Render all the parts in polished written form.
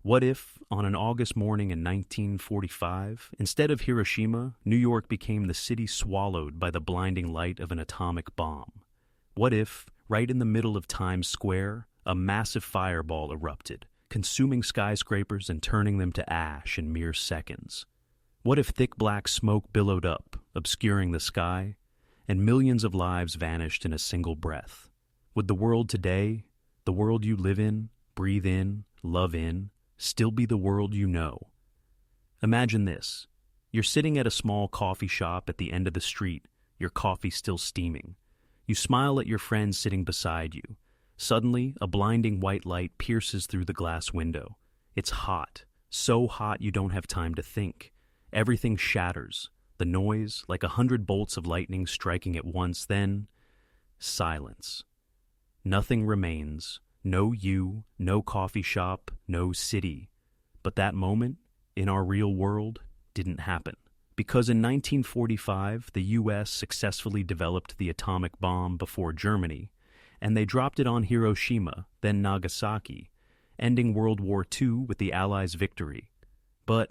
What if, on an August morning in 1945, instead of Hiroshima, New York became the city swallowed by the blinding light of an atomic bomb? What if, right in the middle of Times Square, a massive fireball erupted, consuming skyscrapers and turning them to ash in mere seconds? What if thick black smoke billowed up, obscuring the sky, and millions of lives vanished in a single breath? Would the world today, the world you live in, breathe in, love in, still be the world you know? Imagine this. You're sitting at a small coffee shop at the end of the street, your coffee still steaming. You smile at your friend sitting beside you. Suddenly, a blinding white light pierces through the glass window. It's hot, so hot you don't have time to think. Everything shatters. The noise, like 100 bolts of lightning striking at once, then silence. Nothing remains. No you, no coffee shop, no city. But that moment, in our real world, didn't happen. Because in 1945, the U.S. successfully developed the atomic bomb before Germany, and they dropped it on Hiroshima, then Nagasaki, ending World War II with the Allies' victory. But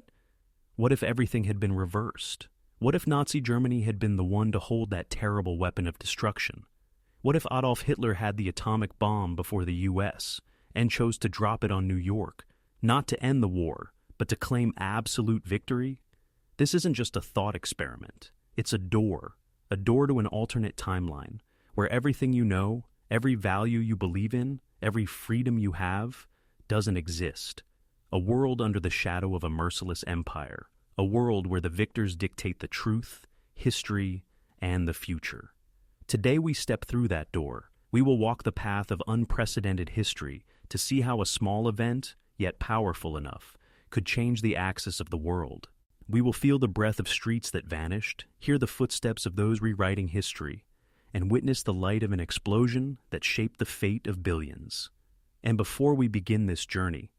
what if everything had been reversed? What if Nazi Germany had been the one to hold that terrible weapon of destruction? What if Adolf Hitler had the atomic bomb before the U.S. and chose to drop it on New York, not to end the war, but to claim absolute victory? This isn't just a thought experiment. It's a door to an alternate timeline, where everything you know, every value you believe in, every freedom you have, doesn't exist. A world under the shadow of a merciless empire. A world where the victors dictate the truth, history, and the future. Today we step through that door. We will walk the path of unprecedented history to see how a small event, yet powerful enough, could change the axis of the world. We will feel the breath of streets that vanished, hear the footsteps of those rewriting history, and witness the light of an explosion that shaped the fate of billions. And before we begin this journey,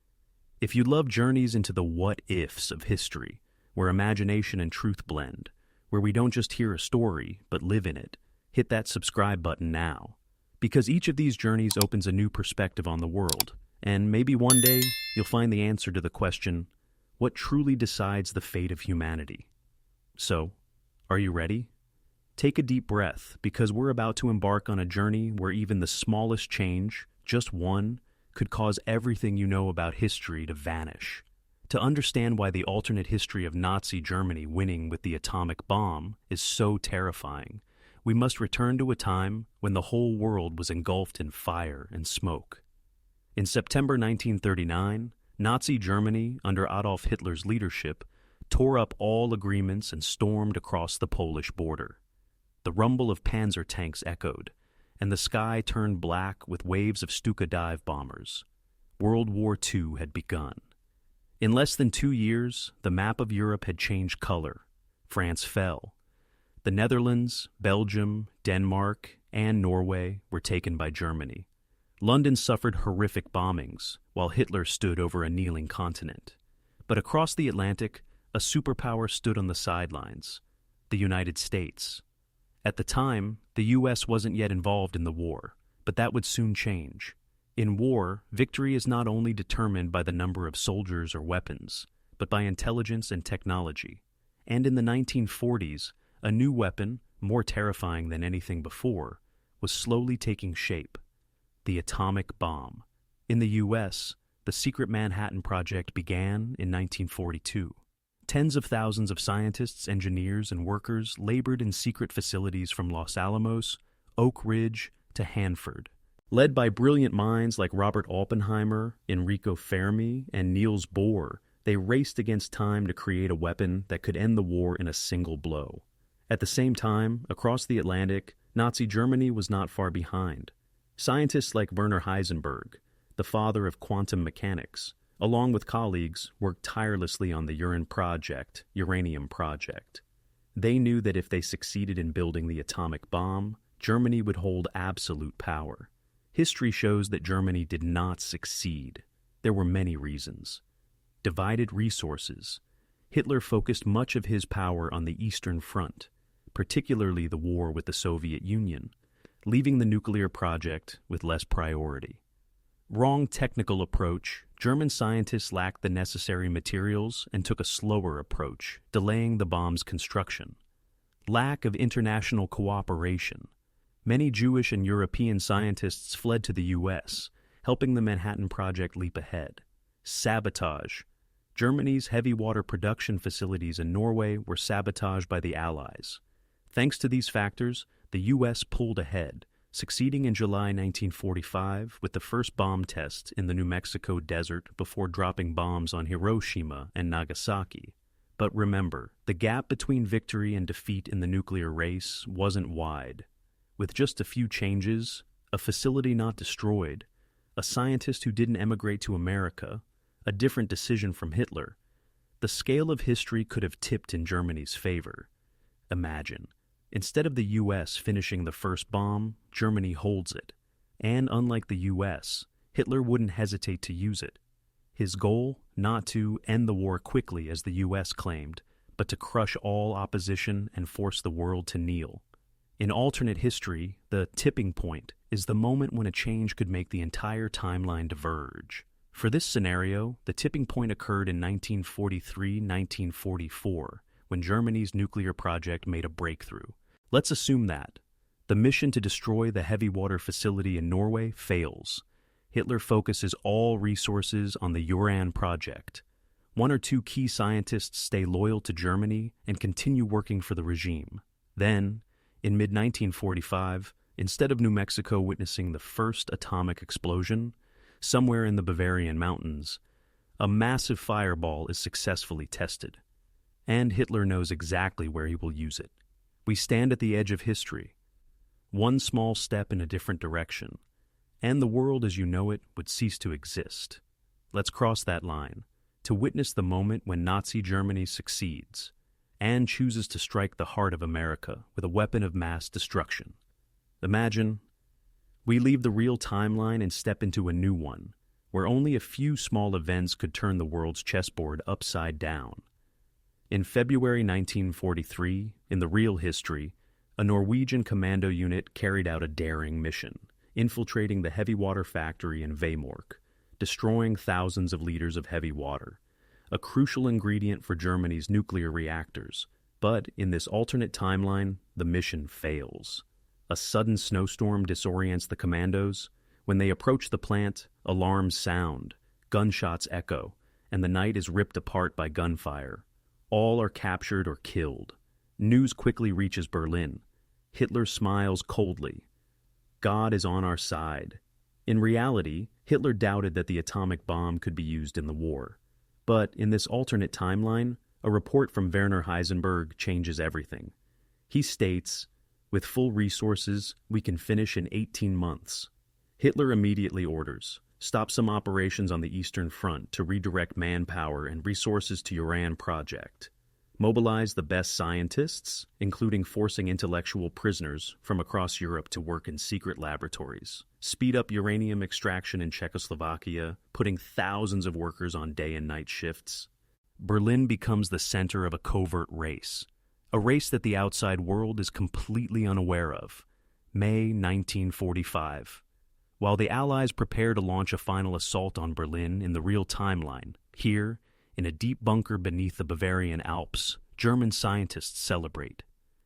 if you love journeys into the what-ifs of history, where imagination and truth blend, where we don't just hear a story, but live in it, hit that subscribe button now. Because each of these journeys opens a new perspective on the world, and maybe one day you'll find the answer to the question, what truly decides the fate of humanity? So, are you ready? Take a deep breath, because we're about to embark on a journey where even the smallest change, just one, could cause everything you know about history to vanish. To understand why the alternate history of Nazi Germany winning with the atomic bomb is so terrifying, we must return to a time when the whole world was engulfed in fire and smoke. In September 1939, Nazi Germany, under Adolf Hitler's leadership, tore up all agreements and stormed across the Polish border. The rumble of panzer tanks echoed, and the sky turned black with waves of Stuka dive bombers. World War II had begun. In less than 2 years, the map of Europe had changed color. France fell. The Netherlands, Belgium, Denmark, and Norway were taken by Germany. London suffered horrific bombings, while Hitler stood over a kneeling continent. But across the Atlantic, a superpower stood on the sidelines, the United States. At the time, the U.S. wasn't yet involved in the war, but that would soon change. In war, victory is not only determined by the number of soldiers or weapons, but by intelligence and technology. And in the 1940s, a new weapon, more terrifying than anything before, was slowly taking shape. The atomic bomb. In the U.S., the secret Manhattan Project began in 1942. Tens of thousands of scientists, engineers, and workers labored in secret facilities from Los Alamos, Oak Ridge, to Hanford. Led by brilliant minds like Robert Oppenheimer, Enrico Fermi, and Niels Bohr, they raced against time to create a weapon that could end the war in a single blow. At the same time, across the Atlantic, Nazi Germany was not far behind. Scientists like Werner Heisenberg, the father of quantum mechanics, along with colleagues, worked tirelessly on the uranium project. They knew that if they succeeded in building the atomic bomb, Germany would hold absolute power. History shows that Germany did not succeed. There were many reasons. Divided resources. Hitler focused much of his power on the Eastern Front, particularly the war with the Soviet Union, leaving the nuclear project with less priority. Wrong technical approach, German scientists lacked the necessary materials and took a slower approach, delaying the bomb's construction. Lack of international cooperation. Many Jewish and European scientists fled to the U.S., helping the Manhattan Project leap ahead. Sabotage. Germany's heavy water production facilities in Norway were sabotaged by the Allies. Thanks to these factors, the U.S. pulled ahead, succeeding in July 1945 with the first bomb test in the New Mexico desert before dropping bombs on Hiroshima and Nagasaki. But remember, the gap between victory and defeat in the nuclear race wasn't wide. With just a few changes, a facility not destroyed, a scientist who didn't emigrate to America, a different decision from Hitler, the scale of history could have tipped in Germany's favor. Imagine, instead of the U.S. finishing the first bomb, Germany holds it. And unlike the U.S., Hitler wouldn't hesitate to use it. His goal, not to end the war quickly as the U.S. claimed, but to crush all opposition and force the world to kneel. In alternate history, the tipping point is the moment when a change could make the entire timeline diverge. For this scenario, the tipping point occurred in 1943-1944, when Germany's nuclear project made a breakthrough. Let's assume that. The mission to destroy the heavy water facility in Norway fails. Hitler focuses all resources on the Uran project. One or two key scientists stay loyal to Germany and continue working for the regime. Then, in mid-1945, instead of New Mexico witnessing the first atomic explosion, somewhere in the Bavarian mountains, a massive fireball is successfully tested. And Hitler knows exactly where he will use it. We stand at the edge of history. One small step in a different direction, and the world as you know it would cease to exist. Let's cross that line, to witness the moment when Nazi Germany succeeds, and chooses to strike the heart of America with a weapon of mass destruction. Imagine, we leave the real timeline and step into a new one, where only a few small events could turn the world's chessboard upside down. In February 1943, in the real history, a Norwegian commando unit carried out a daring mission, infiltrating the heavy water factory in Vemork, destroying thousands of liters of heavy water, a crucial ingredient for Germany's nuclear reactors. But in this alternate timeline, the mission fails. A sudden snowstorm disorients the commandos. When they approach the plant, alarms sound, gunshots echo, and the night is ripped apart by gunfire. All are captured or killed. News quickly reaches Berlin. Hitler smiles coldly. God is on our side. In reality, Hitler doubted that the atomic bomb could be used in the war. But in this alternate timeline, a report from Werner Heisenberg changes everything. He states, "With full resources, we can finish in 18 months. Hitler immediately orders, stop some operations on the Eastern Front to redirect manpower and resources to Uran project. Mobilize the best scientists, including forcing intellectual prisoners from across Europe to work in secret laboratories. Speed up uranium extraction in Czechoslovakia, putting thousands of workers on day and night shifts." Berlin becomes the center of a covert race. A race that the outside world is completely unaware of. May 1945. While the Allies prepare to launch a final assault on Berlin in the real timeline, here, in a deep bunker beneath the Bavarian Alps, German scientists celebrate.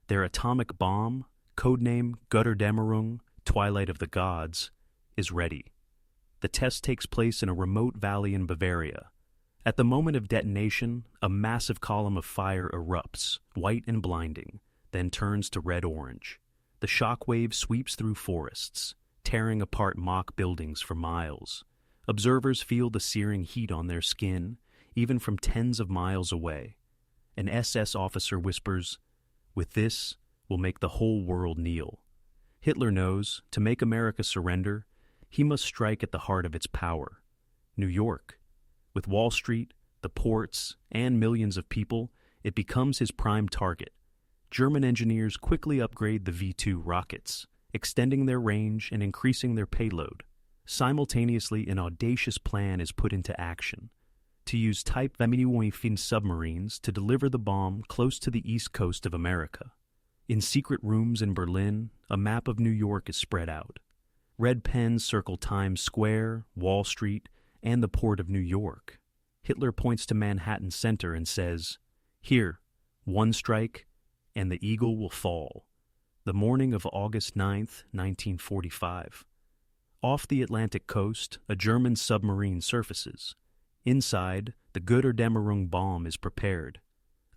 Their atomic bomb, codename Götterdämmerung, Twilight of the Gods, is ready. The test takes place in a remote valley in Bavaria. At the moment of detonation, a massive column of fire erupts, white and blinding, then turns to red-orange. The shockwave sweeps through forests, tearing apart mock buildings for miles. Observers feel the searing heat on their skin, even from tens of miles away. An SS officer whispers, "With this, we'll make the whole world kneel." Hitler knows, to make America surrender, he must strike at the heart of its power. New York. With Wall Street, the ports, and millions of people, it becomes his prime target. German engineers quickly upgrade the V-2 rockets, extending their range and increasing their payload. Simultaneously, an audacious plan is put into action to use Type WW2 submarines to deliver the bomb close to the east coast of America. In secret rooms in Berlin, a map of New York is spread out. Red pens circle Times Square, Wall Street, and the port of New York. Hitler points to Manhattan Center and says, "Here, one strike, and the eagle will fall." The morning of August 9th, 1945. Off the Atlantic coast, a German submarine surfaces. Inside, the Götterdämmerung bomb is prepared.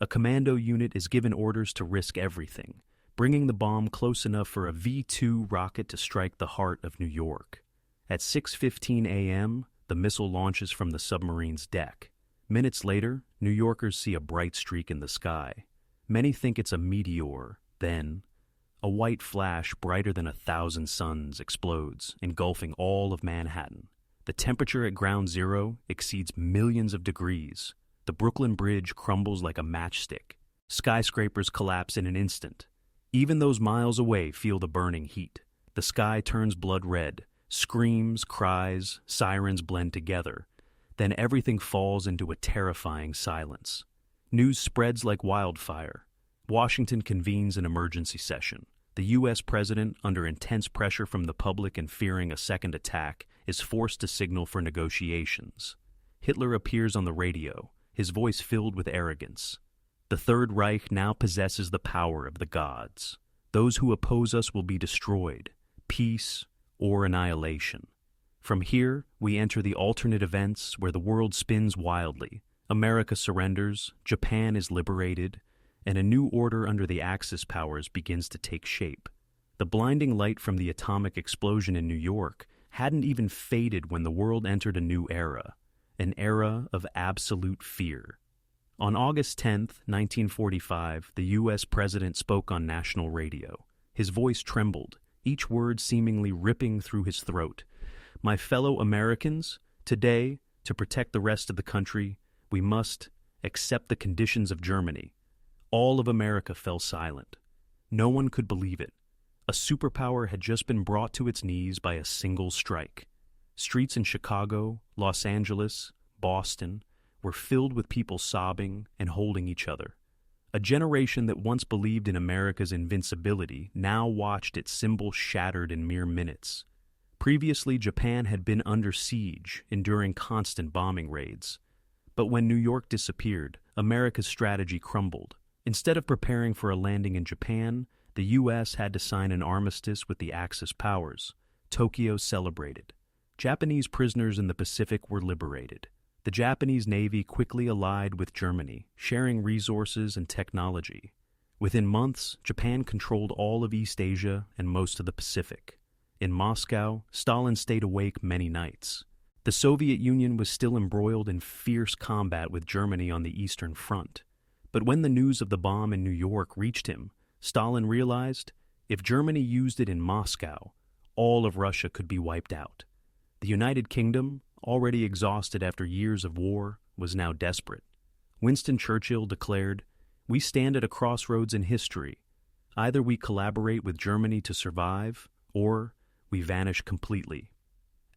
A commando unit is given orders to risk everything, bringing the bomb close enough for a V-2 rocket to strike the heart of New York. At 6:15 a.m., the missile launches from the submarine's deck. Minutes later, New Yorkers see a bright streak in the sky. Many think it's a meteor. Then, a white flash brighter than 1,000 suns explodes, engulfing all of Manhattan. The temperature at ground zero exceeds millions of degrees. The Brooklyn Bridge crumbles like a matchstick. Skyscrapers collapse in an instant. Even those miles away feel the burning heat. The sky turns blood red. Screams, cries, sirens blend together. Then everything falls into a terrifying silence. News spreads like wildfire. Washington convenes an emergency session. The U.S. president, under intense pressure from the public and fearing a second attack, is forced to signal for negotiations. Hitler appears on the radio, his voice filled with arrogance. The Third Reich now possesses the power of the gods. Those who oppose us will be destroyed. Peace or annihilation. From here, we enter the alternate events where the world spins wildly. America surrenders, Japan is liberated, and a new order under the Axis powers begins to take shape. The blinding light from the atomic explosion in New York hadn't even faded when the world entered a new era, an era of absolute fear. On August 10th, 1945, the U.S. president spoke on national radio. His voice trembled, each word seemingly ripping through his throat. "My fellow Americans, today, to protect the rest of the country, we must accept the conditions of Germany." All of America fell silent. No one could believe it. A superpower had just been brought to its knees by a single strike. Streets in Chicago, Los Angeles, Boston were filled with people sobbing and holding each other. A generation that once believed in America's invincibility now watched its symbol shattered in mere minutes. Previously, Japan had been under siege, enduring constant bombing raids. But when New York disappeared, America's strategy crumbled. Instead of preparing for a landing in Japan, the U.S. had to sign an armistice with the Axis powers. Tokyo celebrated. Japanese prisoners in the Pacific were liberated. The Japanese Navy quickly allied with Germany, sharing resources and technology. Within months, Japan controlled all of East Asia and most of the Pacific. In Moscow, Stalin stayed awake many nights. The Soviet Union was still embroiled in fierce combat with Germany on the Eastern Front. But when the news of the bomb in New York reached him, Stalin realized if Germany used it in Moscow, all of Russia could be wiped out. The United Kingdom, already exhausted after years of war, was now desperate. Winston Churchill declared, "We stand at a crossroads in history. Either we collaborate with Germany to survive, or we vanish completely."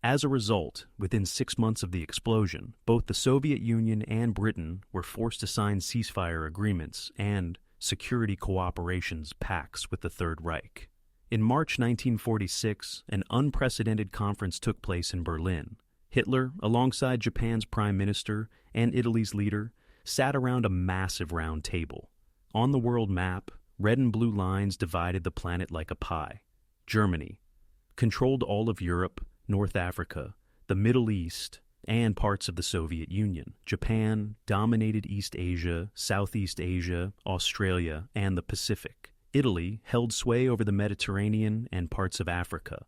As a result, within 6 months of the explosion, both the Soviet Union and Britain were forced to sign ceasefire agreements and security cooperations pacts with the Third Reich. In March 1946, an unprecedented conference took place in Berlin. Hitler, alongside Japan's prime minister and Italy's leader, sat around a massive round table. On the world map, red and blue lines divided the planet like a pie. Germany controlled all of Europe, North Africa, the Middle East, and parts of the Soviet Union. Japan dominated East Asia, Southeast Asia, Australia, and the Pacific. Italy held sway over the Mediterranean and parts of Africa.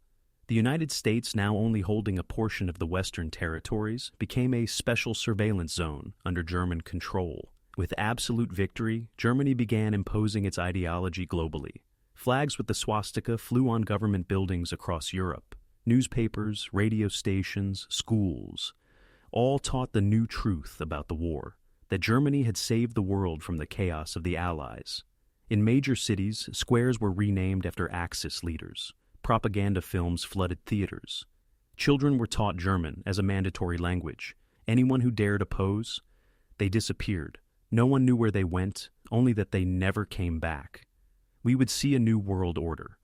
The United States, now only holding a portion of the Western territories, became a special surveillance zone under German control. With absolute victory, Germany began imposing its ideology globally. Flags with the swastika flew on government buildings across Europe. Newspapers, radio stations, schools, all taught the new truth about the war, that Germany had saved the world from the chaos of the Allies. In major cities, squares were renamed after Axis leaders. Propaganda films flooded theaters. Children were taught German as a mandatory language. Anyone who dared oppose, they disappeared. No one knew where they went, only that they never came back. We would see a new world order.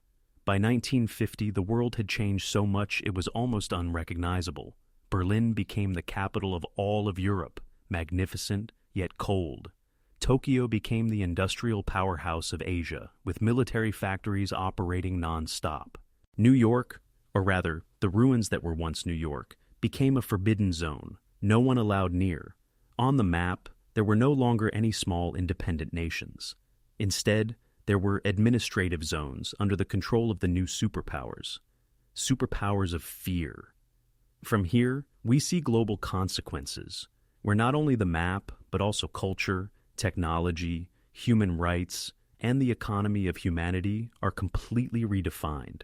By 1950, the world had changed so much it was almost unrecognizable. Berlin became the capital of all of Europe, magnificent yet cold. Tokyo became the industrial powerhouse of Asia, with military factories operating non-stop. New York, or rather, the ruins that were once New York, became a forbidden zone, no one allowed near. On the map, there were no longer any small independent nations. Instead, there were administrative zones under the control of the new superpowers. Superpowers of fear. From here, we see global consequences, where not only the map, but also culture, technology, human rights, and the economy of humanity are completely redefined.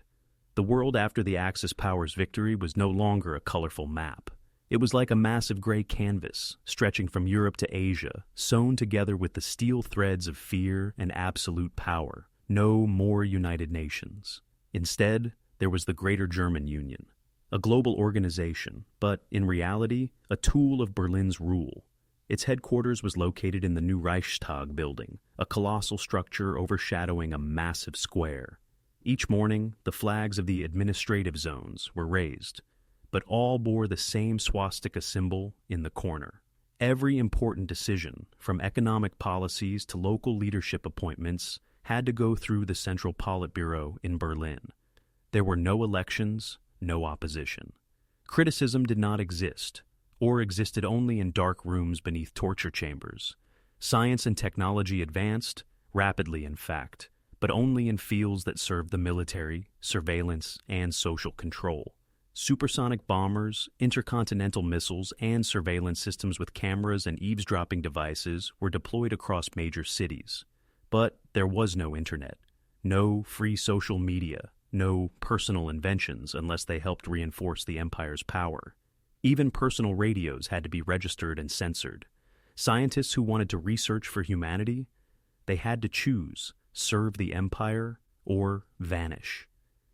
The world after the Axis powers' victory was no longer a colorful map. It was like a massive gray canvas, stretching from Europe to Asia, sewn together with the steel threads of fear and absolute power. No more United Nations. Instead, there was the Greater German Union, a global organization, but, in reality, a tool of Berlin's rule. Its headquarters was located in the new Reichstag building, a colossal structure overshadowing a massive square. Each morning, the flags of the administrative zones were raised, but all bore the same swastika symbol in the corner. Every important decision, from economic policies to local leadership appointments, had to go through the Central Politburo in Berlin. There were no elections, no opposition. Criticism did not exist, or existed only in dark rooms beneath torture chambers. Science and technology advanced, rapidly in fact, but only in fields that served the military, surveillance, and social control. Supersonic bombers, intercontinental missiles, and surveillance systems with cameras and eavesdropping devices were deployed across major cities. But there was no internet, no free social media, no personal inventions unless they helped reinforce the empire's power. Even personal radios had to be registered and censored. Scientists who wanted to research for humanity, they had to choose, serve the empire or vanish.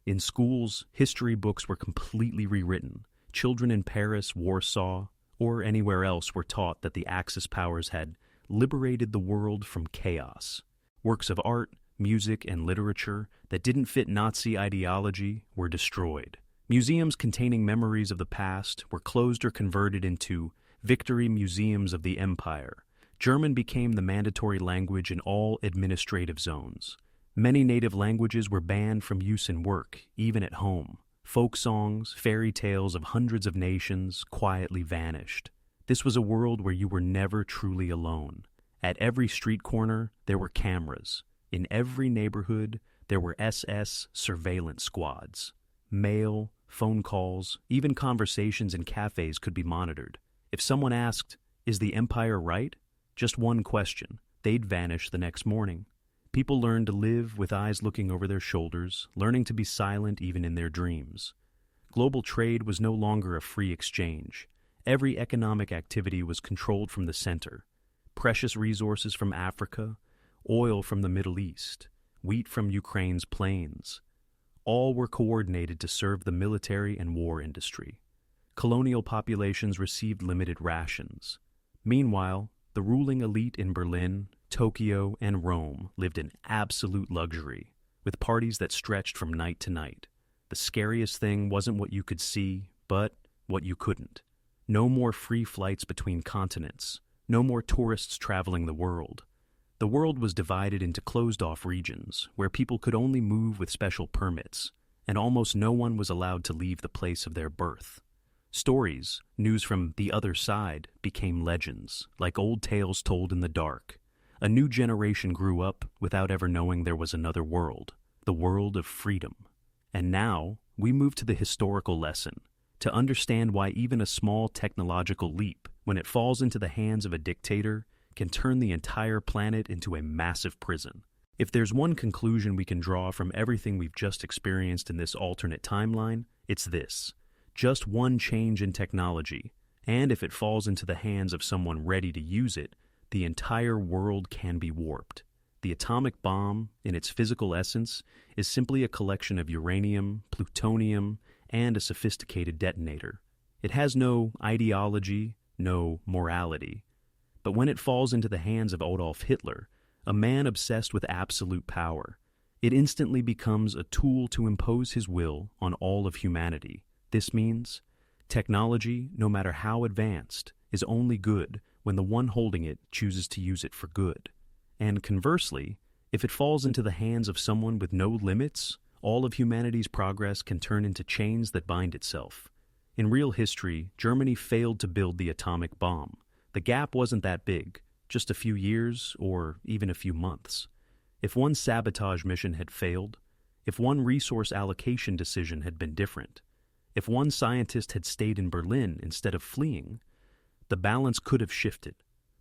In schools, history books were completely rewritten. Children in Paris, Warsaw, or anywhere else were taught that the Axis powers had liberated the world from chaos. Works of art, music, and literature that didn't fit Nazi ideology were destroyed. Museums containing memories of the past were closed or converted into victory museums of the empire. German became the mandatory language in all administrative zones. Many native languages were banned from use in work, even at home. Folk songs, fairy tales of hundreds of nations quietly vanished. This was a world where you were never truly alone. At every street corner, there were cameras. In every neighborhood, there were SS surveillance squads. Mail, phone calls, even conversations in cafes could be monitored. If someone asked, "Is the empire right?" just one question, they'd vanish the next morning. People learned to live with eyes looking over their shoulders, learning to be silent even in their dreams. Global trade was no longer a free exchange. Every economic activity was controlled from the center. Precious resources from Africa, oil from the Middle East, wheat from Ukraine's plains. All were coordinated to serve the military and war industry. Colonial populations received limited rations. Meanwhile, the ruling elite in Berlin, Tokyo, and Rome lived in absolute luxury, with parties that stretched from night to night. The scariest thing wasn't what you could see, but what you couldn't. No more free flights between continents. No more tourists traveling the world. The world was divided into closed-off regions, where people could only move with special permits, and almost no one was allowed to leave the place of their birth. Stories, news from the other side, became legends, like old tales told in the dark. A new generation grew up without ever knowing there was another world, the world of freedom. And now, we move to the historical lesson, to understand why even a small technological leap, when it falls into the hands of a dictator, can turn the entire planet into a massive prison. If there's one conclusion we can draw from everything we've just experienced in this alternate timeline, it's this. Just one change in technology, and if it falls into the hands of someone ready to use it, the entire world can be warped. The atomic bomb, in its physical essence, is simply a collection of uranium, plutonium, and a sophisticated detonator. It has no ideology, no morality. But when it falls into the hands of Adolf Hitler, a man obsessed with absolute power, it instantly becomes a tool to impose his will on all of humanity. This means Technology, no matter how advanced, is only good when the one holding it chooses to use it for good. And conversely, if it falls into the hands of someone with no limits, all of humanity's progress can turn into chains that bind itself. In real history, Germany failed to build the atomic bomb. The gap wasn't that big, just a few years or even a few months. If one sabotage mission had failed, if one resource allocation decision had been different, if one scientist had stayed in Berlin instead of fleeing, the balance could have shifted.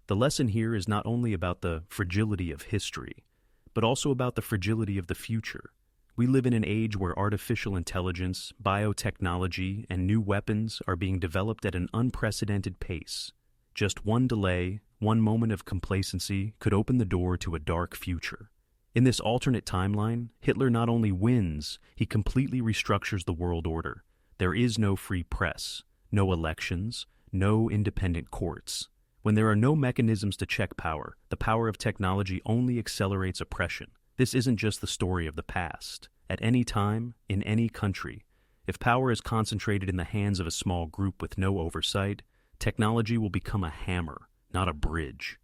The lesson here is not only about the fragility of history, but also about the fragility of the future. We live in an age where artificial intelligence, biotechnology, and new weapons are being developed at an unprecedented pace. Just one delay, one moment of complacency could open the door to a dark future. In this alternate timeline, Hitler not only wins, he completely restructures the world order. There is no free press, no elections, no independent courts. When there are no mechanisms to check power, the power of technology only accelerates oppression. This isn't just the story of the past. At any time, in any country, if power is concentrated in the hands of a small group with no oversight, technology will become a hammer, not a bridge.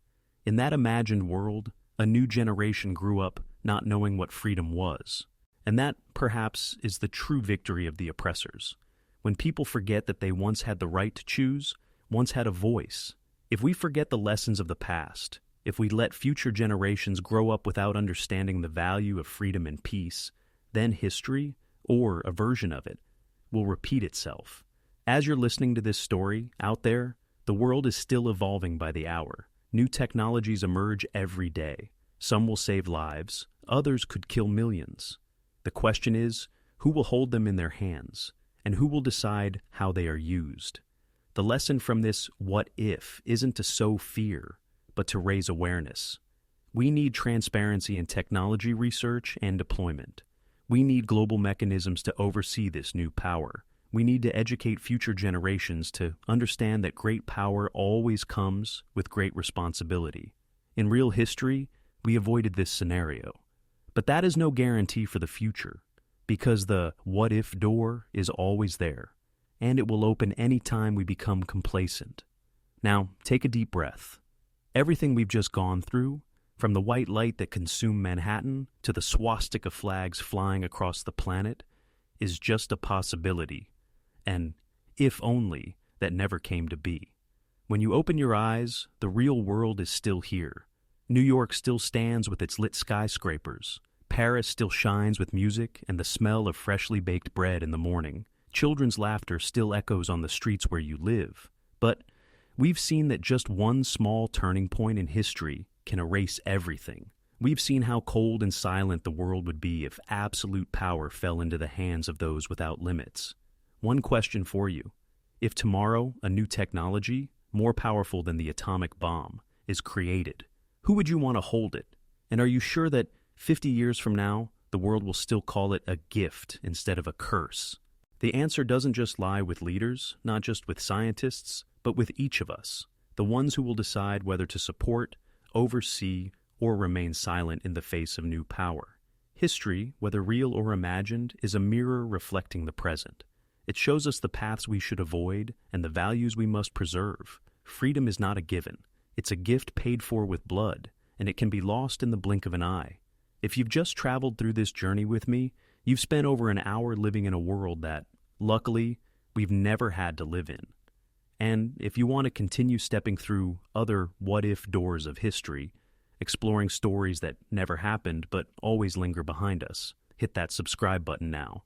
In that imagined world, a new generation grew up not knowing what freedom was. And that, perhaps, is the true victory of the oppressors. When people forget that they once had the right to choose, once had a voice. If we forget the lessons of the past, if we let future generations grow up without understanding the value of freedom and peace, then history, or a version of it, will repeat itself. As you're listening to this story, out there, the world is still evolving by the hour. New technologies emerge every day. Some will save lives, others could kill millions. The question is, who will hold them in their hands, and who will decide how they are used? The lesson from this what if isn't to sow fear, but to raise awareness. We need transparency in technology research and deployment. We need global mechanisms to oversee this new power. We need to educate future generations to understand that great power always comes with great responsibility. In real history, we avoided this scenario. But that is no guarantee for the future, because the what-if door is always there, and it will open any time we become complacent. Now, take a deep breath. Everything we've just gone through, from the white light that consumed Manhattan to the swastika flags flying across the planet, is just a possibility, an if only that never came to be. When you open your eyes, the real world is still here. New York still stands with its lit skyscrapers. Paris still shines with music and the smell of freshly baked bread in the morning. Children's laughter still echoes on the streets where you live. But we've seen that just one small turning point in history can erase everything. We've seen how cold and silent the world would be if absolute power fell into the hands of those without limits. One question for you. If tomorrow a new technology, more powerful than the atomic bomb, is created, who would you want to hold it? And are you sure that 50 years from now, the world will still call it a gift instead of a curse? The answer doesn't just lie with leaders, not just with scientists, but with each of us, the ones who will decide whether to support, oversee, or remain silent in the face of new power. History, whether real or imagined, is a mirror reflecting the present. It shows us the paths we should avoid and the values we must preserve. Freedom is not a given. It's a gift paid for with blood, and it can be lost in the blink of an eye. If you've just traveled through this journey with me, you've spent over an hour living in a world that, luckily, we've never had to live in. And if you want to continue stepping through other what-if doors of history, exploring stories that never happened but always linger behind us, hit that subscribe button now.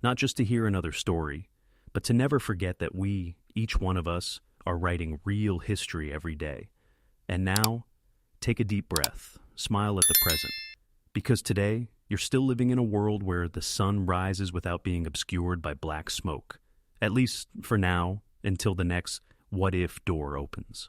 Not just to hear another story, but to never forget that we, each one of us, are writing real history every day. And now, take a deep breath, smile at the present, because today, you're still living in a world where the sun rises without being obscured by black smoke, at least for now, until the next what-if door opens.